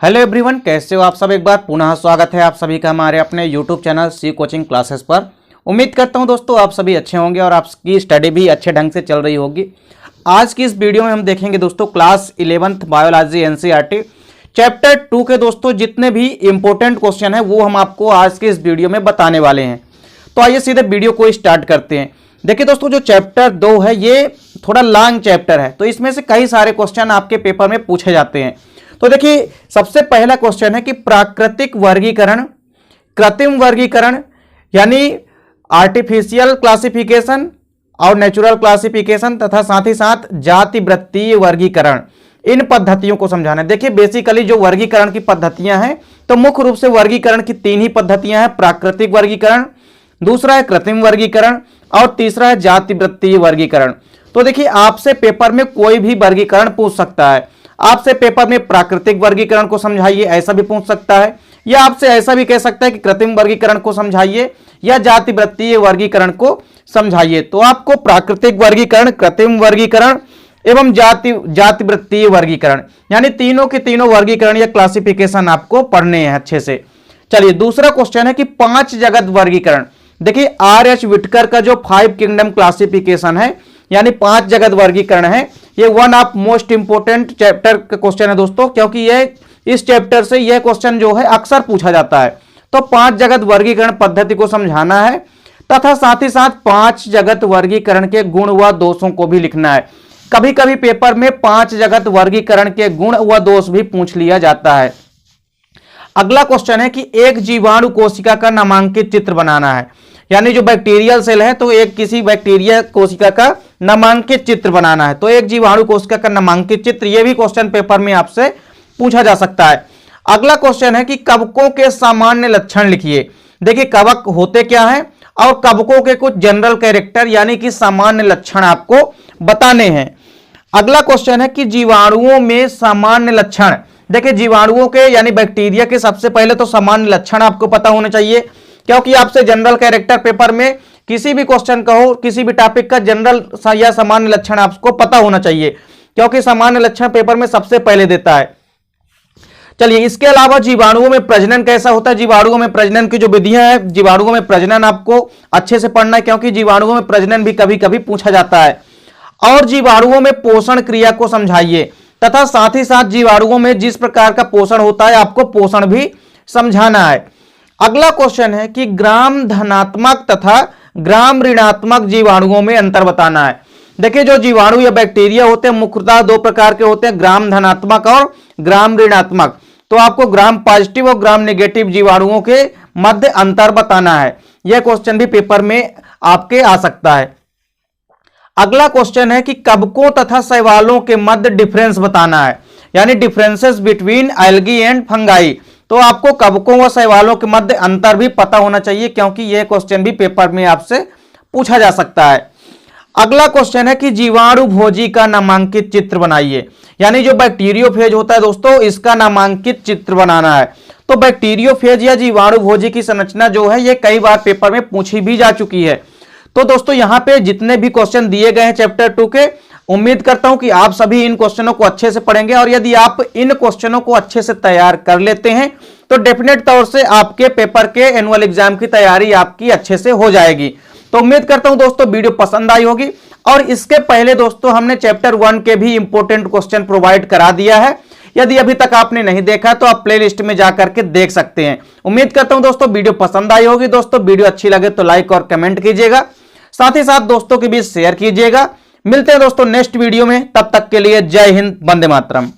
Hello everyone, कैसे हो आप सब। एक बार पुनः स्वागत है आप सभी का हमारे अपने YouTube channel C coaching classes पर। उम्मीद करता हूं दोस्तों आप सभी अच्छे होंगे और आपकी स्टडी भी अच्छे ढंग से चल रही होगी। आज की इस वीडियो में हम देखेंगे दोस्तों class 11th biology NCERT chapter 2 के दोस्तों जितने भी इंपॉर्टेंट क्वेश्चन है वो हम आपको आज के इस वीडियो में बताने वाले हैं। तो आइए सीधे वीडियो को स्टार्ट करते हैं। देखिए दोस्तों, जो चैप्टर 2 है ये थोड़ा लॉन्ग चैप्टर है, तो इसमें से कई सारे क्वेश्चन आपके पेपर में पूछे जाते हैं। तो देखिए सबसे पहला क्वेश्चन है कि प्राकृतिक वर्गीकरण, कृत्रिम वर्गीकरण यानी आर्टिफिशियल क्लासिफिकेशन और नेचुरल क्लासिफिकेशन तथा साथ ही साथ जाति वृत्तीय वर्गीकरण, इन पद्धतियों को समझाना है। देखिए बेसिकली जो वर्गीकरण की पद्धतियां हैं तो मुख्य रूप से वर्गीकरण की तीन ही पद्धतियां हैं। प्राकृतिक वर्गीकरण, दूसरा है कृत्रिम वर्गीकरण और तीसरा है जाति वृत्तीय वर्गीकरण। तो देखिए आपसे पेपर में कोई भी वर्गीकरण पूछ सकता है। आपसे पेपर में प्राकृतिक वर्गीकरण को समझाइए ऐसा भी पूछ सकता है, या आपसे ऐसा भी कह सकता है कि कृत्रिम वर्गीकरण को समझाइए या जाति वृत्तीय वर्गीकरण को समझाइए। तो आपको प्राकृतिक वर्गीकरण, कृत्रिम वर्गीकरण एवं जाति वृत्तीय वर्गीकरण यानी तीनों के तीनों वर्गीकरण या क्लासिफिकेशन आपको पढ़ने हैं अच्छे से। चलिए दूसरा क्वेश्चन है कि 5 जगत वर्गीकरण। देखिए R.H. विटकर का जो 5 किंगडम क्लासिफिकेशन है यानी 5 जगत वर्गीकरण है, ये one of most important chapter का क्वेश्चन है दोस्तों, क्योंकि ये इस चैप्टर से यह क्वेश्चन जो है अक्सर पूछा जाता है। तो 5 जगत वर्गीकरण पद्धति को समझाना है तथा साथ ही साथ 5 जगत वर्गीकरण के गुण व दोषों को भी लिखना है। कभी कभी पेपर में 5 जगत वर्गीकरण के गुण व दोष भी पूछ लिया जाता है। अगला क्वेश्चन है कि एक जीवाणु कोशिका का नामांकित चित्र बनाना है, यानी जो बैक्टीरियल सेल है तो एक किसी बैक्टीरिया कोशिका का नामांकित चित्र बनाना है। तो एक जीवाणु कोशिका का नामांकित चित्र, यह भी क्वेश्चन पेपर में आपसे पूछा जा सकता है। अगला क्वेश्चन है कि कवकों के सामान्य लक्षण लिखिए। देखिए कवक होते क्या हैं और कवकों के कुछ जनरल कैरेक्टर यानी कि सामान्य लक्षण आपको बताने हैं। अगला क्वेश्चन है कि जीवाणुओं में सामान्य लक्षण। देखिए जीवाणुओं के यानी बैक्टीरिया के सबसे पहले तो सामान्य लक्षण आपको पता होने चाहिए, क्योंकि आपसे जनरल कैरेक्टर पेपर में किसी भी क्वेश्चन का हो, किसी भी टॉपिक का जनरल या सामान्य लक्षण आपको पता होना चाहिए, क्योंकि सामान्य लक्षण पेपर में सबसे पहले देता है। चलिए इसके अलावा जीवाणुओं में प्रजनन कैसा होता है। जीवाणुओं में प्रजनन की जो विधियां हैं, जीवाणुओं में प्रजनन आपको अच्छे से पढ़ना है, क्योंकि जीवाणुओं में प्रजनन भी कभी कभी पूछा जाता है। और जीवाणुओं में पोषण क्रिया को समझाइए तथा साथ ही साथ जीवाणुओं में जिस प्रकार का पोषण होता है आपको पोषण भी समझाना है। अगला क्वेश्चन है कि ग्राम धनात्मक तथा ग्राम ऋणात्मक जीवाणुओं में अंतर बताना है। देखिए जो जीवाणु या बैक्टीरिया होते हैं मुख्यतः 2 प्रकार के होते हैं, ग्राम धनात्मक और ग्राम ऋणात्मक। तो आपको ग्राम पॉजिटिव और ग्राम नेगेटिव जीवाणुओं के मध्य अंतर बताना है। यह क्वेश्चन भी पेपर में आपके आ सकता है। अगला क्वेश्चन है कि कवकों तथा शैवालों के मध्य डिफरेंस बताना है, यानी differences between algae and fungi. तो आपको कवकों व शैवालों के मध्य अंतर भी पता होना चाहिए, क्योंकि यह क्वेश्चन भी पेपर में आपसे पूछा जा सकता है। अगला क्वेश्चन है कि जीवाणु भोजी का नामांकित चित्र बनाइए, यानी जो बैक्टीरियोफेज होता है दोस्तों इसका नामांकित चित्र बनाना है। तो बैक्टीरियोफेज या जीवाणु भोजी की संरचना जो है ये कई बार पेपर में पूछी भी जा चुकी है। तो दोस्तों यहाँ पे जितने भी क्वेश्चन दिए गए हैं चैप्टर 2 के, उम्मीद करता हूं कि आप सभी इन क्वेश्चनों को अच्छे से पढ़ेंगे, और यदि आप इन क्वेश्चनों को अच्छे से तैयार कर लेते हैं तो डेफिनेट तौर से आपके पेपर के एनुअल एग्जाम की तैयारी आपकी अच्छे से हो जाएगी। तो उम्मीद करता हूं दोस्तों वीडियो पसंद आई होगी। और इसके पहले दोस्तों हमने चैप्टर 1 के भी इंपॉर्टेंट क्वेश्चन प्रोवाइड करा दिया है, यदि अभी तक आपने नहीं देखा तो आप प्लेलिस्ट में जाकर के देख सकते हैं। उम्मीद करता हूं दोस्तों वीडियो पसंद आई होगी। दोस्तों वीडियो अच्छी लगे तो लाइक और कमेंट कीजिएगा, साथ ही साथ दोस्तों के बीच शेयर कीजिएगा। मिलते हैं दोस्तों नेक्स्ट वीडियो में, तब तक के लिए जय हिंद, वंदे मातरम।